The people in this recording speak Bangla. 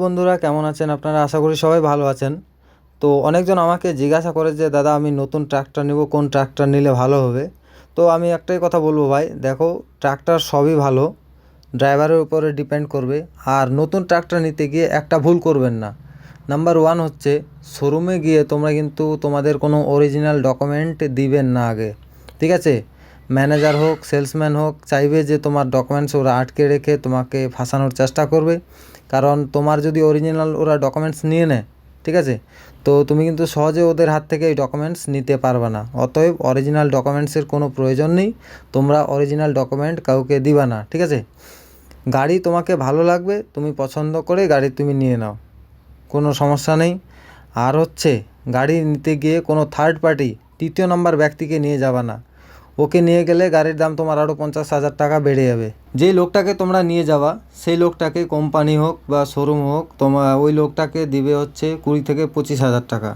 বন্ধুরা কেমন আছেন আপনারা? আশা করি সবাই ভালো আছেন। তো অনেকজন আমাকে জিজ্ঞাসা করে যে দাদা আমি নতুন ট্রাক্টর নেব, কোন ট্রাক্টর নিলে ভালো হবে? তো আমি একটাই কথা বলবো ভাই, দেখো ট্রাক্টর সবই ভালো, ড্রাইভারের উপরে ডিপেন্ড করবে। আর নতুন ট্রাক্টর নিতে গিয়ে একটা ভুল করবেন না। নাম্বার ওয়ান হচ্ছে, শোরুমে গিয়ে তোমরা কিন্তু তোমাদের কোনো অরিজিনাল ডকুমেন্ট দিবেন না আগে, ঠিক আছে? ম্যানেজার হোক, সেলসম্যান হোক, চাইবে যে তোমার ডকুমেন্টস ওরা আটকে রেখে তোমাকে ফাঁসানোর চেষ্টা করবে। কারণ তোমার যদি অরিজিনাল ওরা ডকুমেন্টস নিয়ে নেয়, ঠিক আছে, তো তুমি কিন্তু সহজে ওদের হাত থেকে এই ডকুমেন্টস নিতে পারবে না। অতএব অরিজিনাল ডকুমেন্টসের কোনো প্রয়োজন নেই, তোমরা অরিজিনাল ডকুমেন্ট কাউকে দিবা না, ঠিক আছে? গাড়ি তোমাকে ভালো লাগবে, তুমি পছন্দ করে গাড়ি তুমি নিয়ে নাও, কোনো সমস্যা নেই। আর হচ্ছে, গাড়ি নিতে গিয়ে কোনো থার্ড পার্টি, তৃতীয় নম্বর ব্যক্তিকে নিয়ে যাবা না। ওকে নিয়ে গেলে গাড়ির দাম তোমার আরও 50,000 টাকা বেড়ে যাবে। যেই লোকটাকে তোমরা নিয়ে যাবা সেই লোকটাকে, কোম্পানি হোক বা শোরুম হোক, তোমার ওই লোকটাকে দিবে হচ্ছে 20 থেকে 25,000 টাকা।